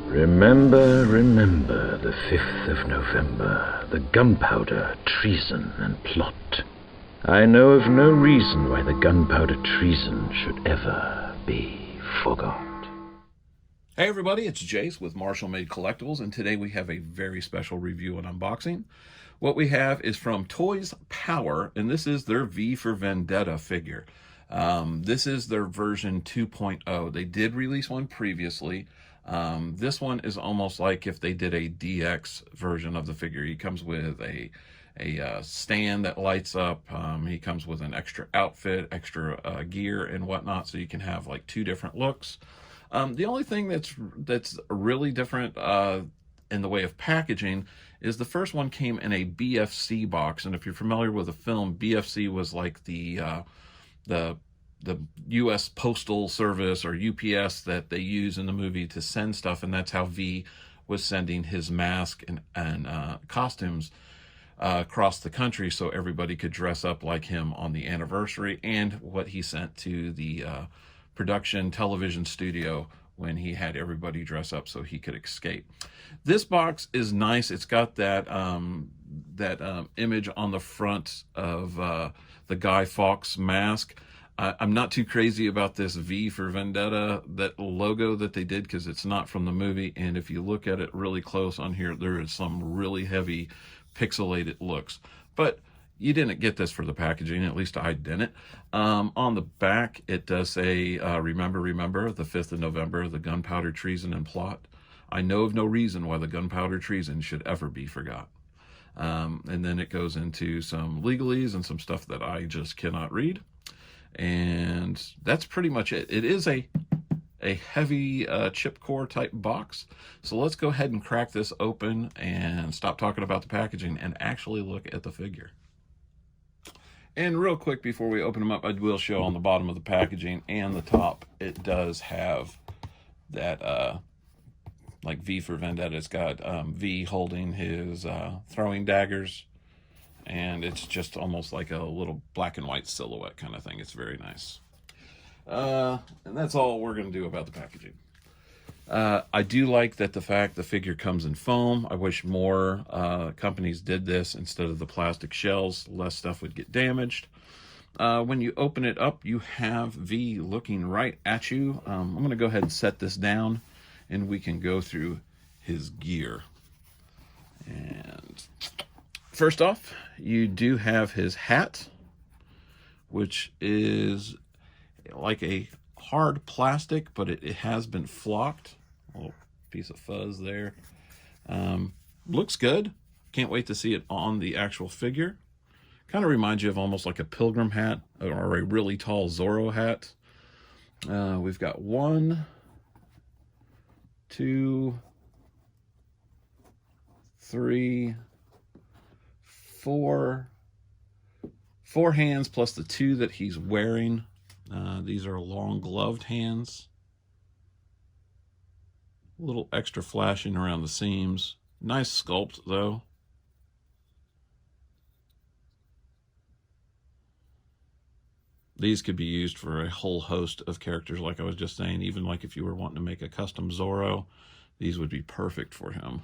Remember, remember the 5th of November, the gunpowder, treason, and plot. I know of no reason why the gunpowder treason should ever be forgot. Hey everybody, it's Jase with Marshall Made Collectibles, and today we have a very special review and unboxing. What we have is from Toys Power, and this is their V for Vendetta figure. This is their version 2.0. They did release one previously. This one is almost like if they did a DX version of the figure. He comes with a stand that lights up. He comes with an extra outfit, extra gear and whatnot, so you can have like two different looks. The only thing that's really different in the way of packaging is the first one came in a BFC box, and if you're familiar with the film, BFC was like the U.S. Postal Service or UPS that they use in the movie to send stuff, and that's how V was sending his mask and costumes across the country so everybody could dress up like him on the anniversary, and what he sent to the production television studio when he had everybody dress up so he could escape. This box is nice. It's got that image on the front of the Guy Fawkes mask. I'm not too crazy about this V for Vendetta, that logo that they did, because it's not from the movie, and if you look at it really close on here, there is some really heavy pixelated looks. But you didn't get this for the packaging, at least I didn't. On the back, it does say, remember, the 5th of November, the gunpowder treason and plot. I know of no reason why the gunpowder treason should ever be forgot. And then it goes into some legalese and some stuff that I just cannot read. And that's pretty much it. It is a heavy chip core type box. So let's go ahead and crack this open and stop talking about the packaging and actually look at the figure. And real quick before we open them up, I will show on the bottom of the packaging and the top, it does have that like V for Vendetta. It's got V holding his throwing daggers, and it's just almost like a little black and white silhouette kind of thing. It's very nice. And that's all we're going to do about the packaging. I do like that the fact the figure comes in foam. I wish more companies did this instead of the plastic shells. Less stuff would get damaged. When you open it up, you have V looking right at you. I'm going to go ahead and set this down, and we can go through his gear. And first off, you do have his hat, which is like a hard plastic, but it has been flocked. A little piece of fuzz there. Looks good. Can't wait to see it on the actual figure. Kind of reminds you of almost like a pilgrim hat or a really tall Zorro hat. We've got 1, 2, 3, 4 hands plus the 2 that he's wearing. These are long gloved hands. A little extra flashing around the seams. Nice sculpt though. These could be used for a whole host of characters, like I was just saying. Even like if you were wanting to make a custom Zorro, these would be perfect for him.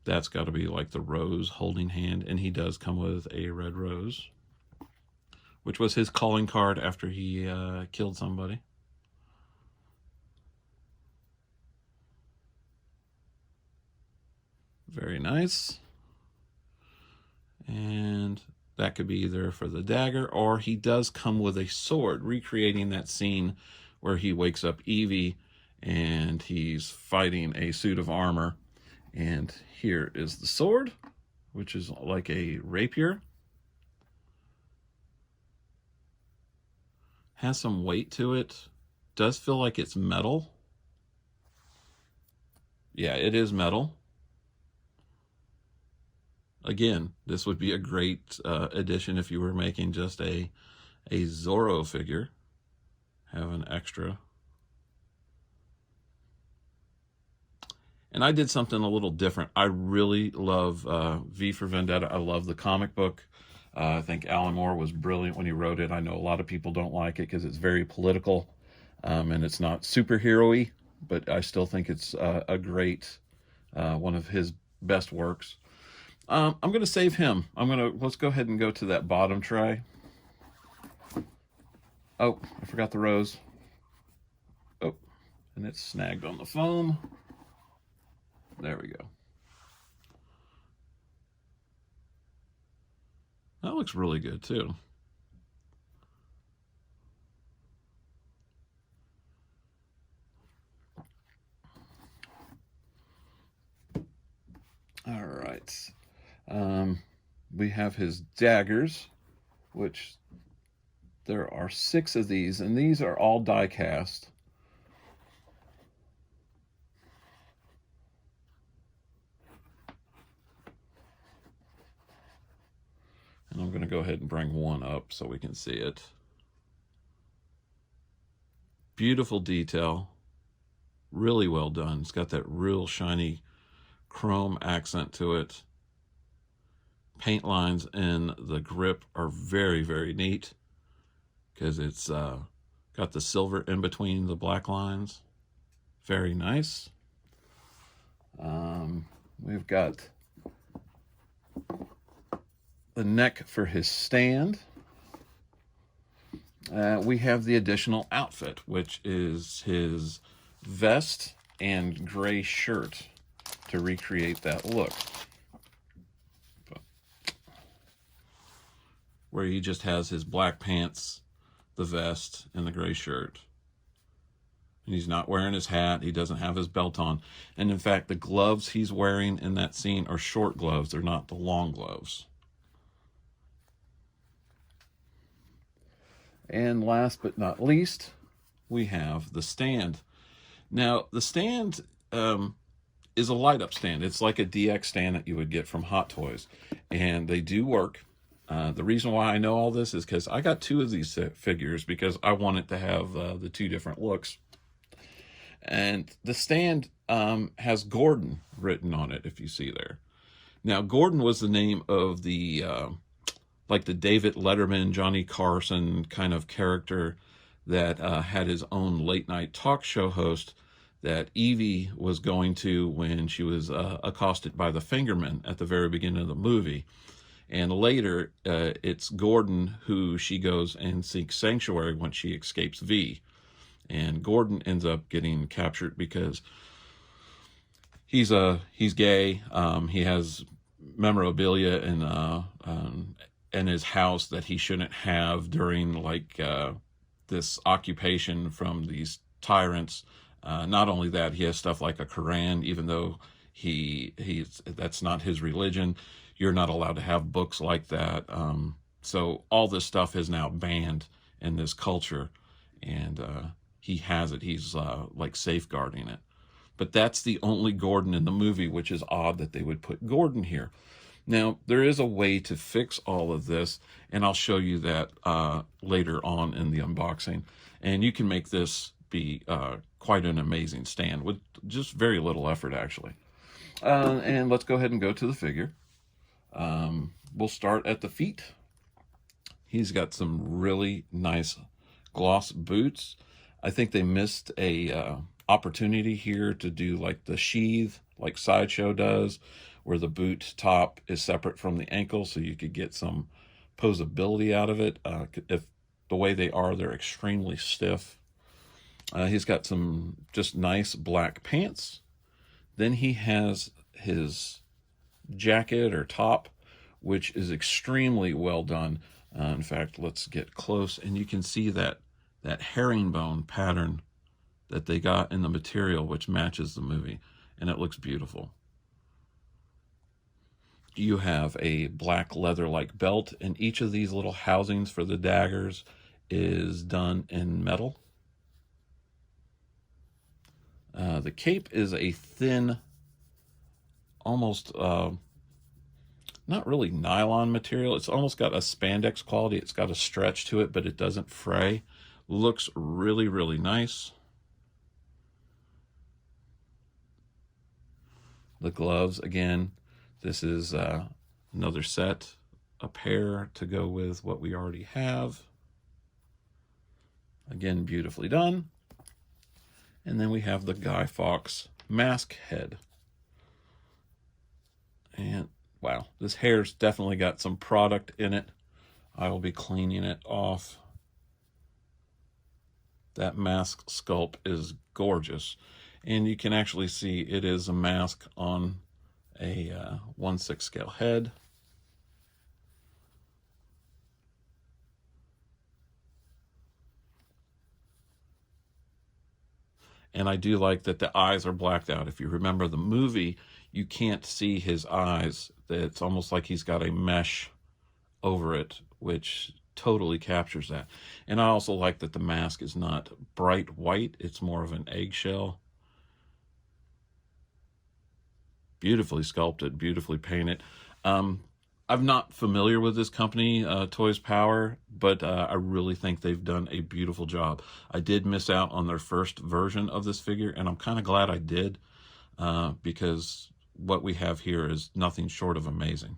That's got to be like the rose holding hand, and he does come with a red rose, which was his calling card after he killed somebody. Very nice. And that could be either for the dagger, or he does come with a sword, recreating that scene where he wakes up Evie and he's fighting a suit of armor. And here is the sword, which is like a rapier. Has some weight to it. Does feel like it's metal. Yeah, it is metal. Again, this would be a great addition if you were making just a Zorro figure. Have an extra. And I did something a little different. I really love V for Vendetta. I love the comic book. I think Alan Moore was brilliant when he wrote it. I know a lot of people don't like it because it's very political, and it's not superhero-y, but I still think it's a great, one of his best works. I'm going to save him. Let's go ahead and go to that bottom tray. Oh, I forgot the rose. Oh, and it's snagged on the foam. There we go. That looks really good too. All right. We have his daggers, which there are 6 of these, and these are all die cast. And I'm going to go ahead and bring one up so we can see it. Beautiful detail. Really well done. It's got that real shiny chrome accent to it. Paint lines in the grip are very, very neat because it's got the silver in between the black lines. Very nice. We've got the neck for his stand. We have the additional outfit, which is his vest and gray shirt to recreate that look. Where he just has his black pants, the vest, and the gray shirt. And he's not wearing his hat. He doesn't have his belt on. And in fact, the gloves he's wearing in that scene are short gloves. They're not the long gloves. And last but not least, we have the stand. Now, the stand is a light-up stand. It's like a DX stand that you would get from Hot Toys. And they do work. The reason why I know all this is because I got 2 of these figures because I wanted to have the 2 different looks. And the stand has Gordon written on it, if you see there. Now, Gordon was the name of the, like the David Letterman, Johnny Carson kind of character that had his own late-night talk show host that Evie was going to when she was accosted by the Fingerman at the very beginning of the movie. And later, it's Gordon who she goes and seeks sanctuary when she escapes V. And Gordon ends up getting captured because he's gay. He has memorabilia in his house that he shouldn't have during like this occupation from these tyrants. Not only that, he has stuff like a Quran, even though that's not his religion. You're not allowed to have books like that. So all this stuff is now banned in this culture, and he has it. He's like safeguarding it. But that's the only Gordon in the movie, which is odd that they would put Gordon here. Now, there is a way to fix all of this, and I'll show you that later on in the unboxing. And you can make this be quite an amazing stand with just very little effort, actually. And let's go ahead and go to the figure. We'll start at the feet. He's got some really nice gloss boots. I think they missed a opportunity here to do like the sheath, like Sideshow does, where the boot top is separate from the ankle, so you could get some posability out of it. If the way they are, they're extremely stiff. He's got some just nice black pants. Then he has his jacket or top, which is extremely well done. In fact, let's get close, and you can see that herringbone pattern that they got in the material, which matches the movie, and it looks beautiful. You have a black leather-like belt, and each of these little housings for the daggers is done in metal. The cape is a thin, almost not really nylon material. It's almost got a spandex quality. It's got a stretch to it, but it doesn't fray. Looks really, really nice. The gloves, again, this is another set a pair to go with what we already have. Again, beautifully done. And then we have the Guy Fawkes mask head. And wow, this hair's definitely got some product in it. I will be cleaning it off. That mask sculpt is gorgeous. And you can actually see it is a mask on a 1/6 scale head. And I do like that the eyes are blacked out. If you remember the movie, you can't see his eyes. It's almost like he's got a mesh over it, which totally captures that. And I also like that the mask is not bright white. It's more of an eggshell. Beautifully sculpted, beautifully painted. I'm not familiar with this company, Toys Power, but I really think they've done a beautiful job. I did miss out on their first version of this figure, and I'm kind of glad I did, because what we have here is nothing short of amazing.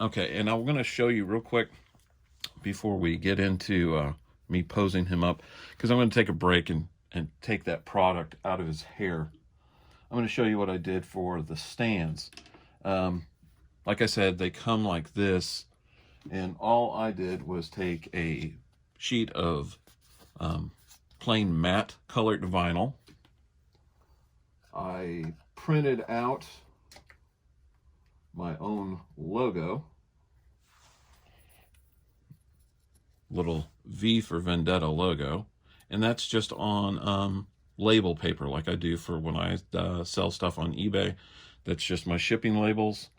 Okay, and I'm going to show you real quick before we get into me posing him up, because I'm going to take a break and take that product out of his hair. I'm going to show you what I did for the stands. Like I said, they come like this, and all I did was take a sheet of plain matte colored vinyl. I printed out my own logo, little V for Vendetta logo, and that's just on label paper like I do for when I sell stuff on eBay. That's just my shipping labels,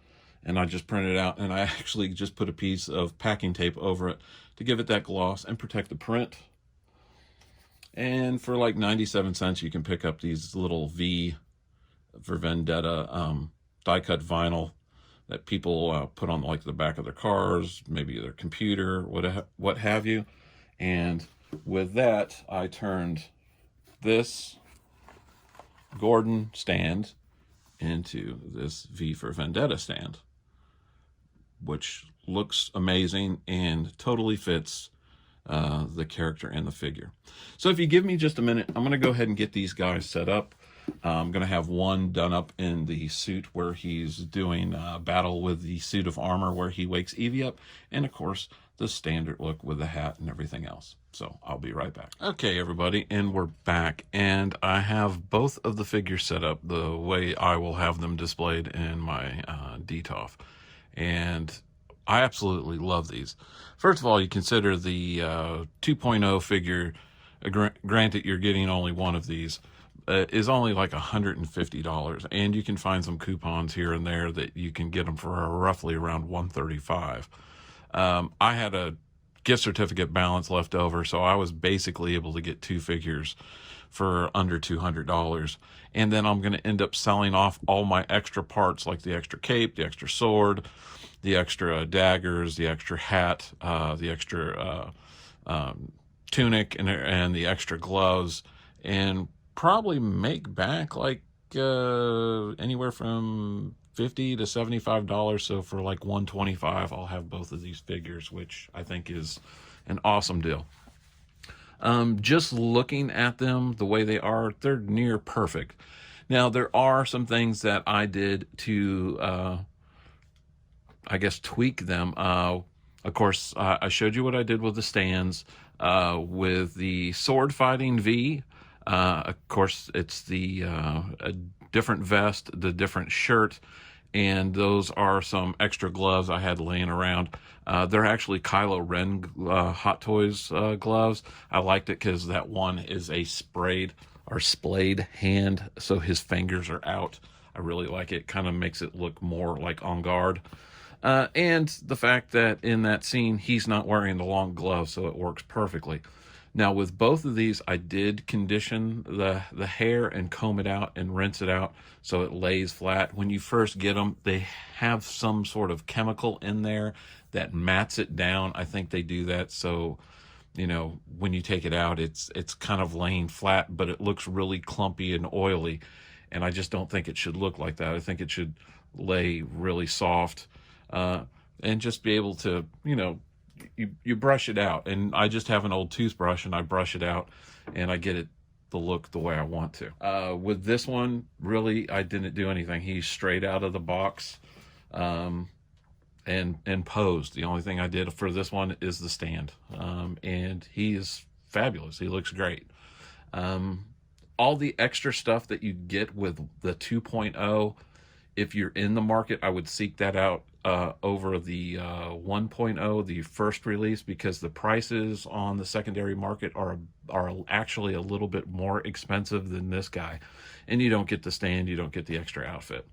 and I just printed it out, and I actually just put a piece of packing tape over it to give it that gloss and protect the print. And for like 97 cents, you can pick up these little V for Vendetta die-cut vinyl that people put on like the back of their cars, maybe their computer, what have you. And with that, I turned this Gordon stand into this V for Vendetta stand, which looks amazing and totally fits the character and the figure. So if you give me just a minute, I'm going to go ahead and get these guys set up. I'm going to have one done up in the suit where he's doing battle with the suit of armor where he wakes Evie up, and of course the standard look with the hat and everything else. So I'll be right back. Okay, everybody, and we're back, and I have both of the figures set up the way I will have them displayed in my DTOF, and I absolutely love these. First of all, you consider the 2.0 figure, granted you're getting only one of these, is only like $150, and you can find some coupons here and there that you can get them for roughly around $135. I had a gift certificate balance left over, so I was basically able to get two figures for under $200, and then I'm going to end up selling off all my extra parts, like the extra cape, the extra sword, the extra daggers, the extra hat, the extra tunic, and the extra gloves, and probably make back like anywhere from $50 to $75. So for like $125, I'll have both of these figures, which I think is an awesome deal. Just looking at them the way they are, they're near perfect. Now there are some things that I did to I guess tweak them. Of course, I showed you what I did with the stands. With the sword fighting V, of course, it's the a different vest, the different shirt, and those are some extra gloves I had laying around. They're actually Kylo Ren Hot Toys gloves. I liked it because that one is a sprayed or splayed hand, so his fingers are out. I really like it. Kind of makes it look more like on guard. And the fact that in that scene, he's not wearing the long gloves, so it works perfectly. Now, with both of these, I did condition the hair and comb it out and rinse it out so it lays flat. When you first get them, they have some sort of chemical in there that mats it down. I think they do that so, you know, when you take it out, it's kind of laying flat, but it looks really clumpy and oily. And I just don't think it should look like that. I think it should lay really soft, and just be able to, you brush it out. And I just have an old toothbrush and I brush it out and I get it the look the way I want to. With this one, really, I didn't do anything. He's straight out of the box, and posed. The only thing I did for this one is the stand, and he is fabulous. He looks great. All the extra stuff that you get with the 2.0, if you're in the market, I would seek that out over the 1.0, the first release, because the prices on the secondary market are actually a little bit more expensive than this guy, and you don't get the stand, you don't get the extra outfit.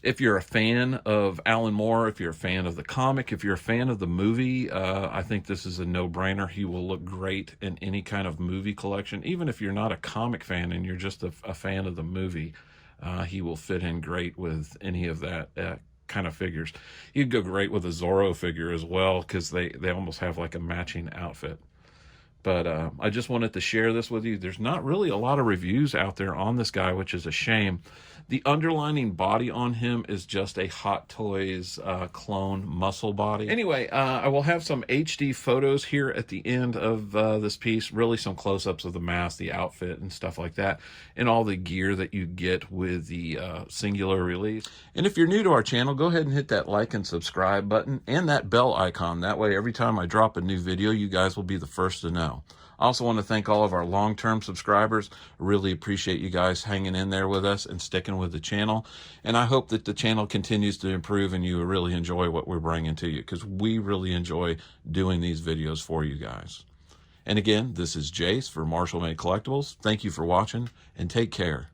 If you're a fan of Alan Moore, if you're a fan of the comic, if you're a fan of the movie, I think this is a no-brainer. He will look great in any kind of movie collection. Even if you're not a comic fan and you're just a fan of the movie, he will fit in great with any of that kind of figures. He'd go great with a Zorro figure as well, because they almost have like a matching outfit. But I just wanted to share this with you. There's not really a lot of reviews out there on this guy, which is a shame. The underlining body on him is just a Hot Toys clone muscle body. Anyway, I will have some HD photos here at the end of this piece. Really some close-ups of the mask, the outfit, and stuff like that, and all the gear that you get with the singular release. And if you're new to our channel, go ahead and hit that like and subscribe button and that bell icon. That way, every time I drop a new video, you guys will be the first to know. I also want to thank all of our long-term subscribers. I really appreciate you guys hanging in there with us and sticking with the channel. And I hope that the channel continues to improve and you really enjoy what we're bringing to you, because we really enjoy doing these videos for you guys. And again, this is Jase for Marshall Made Collectibles. Thank you for watching, and take care.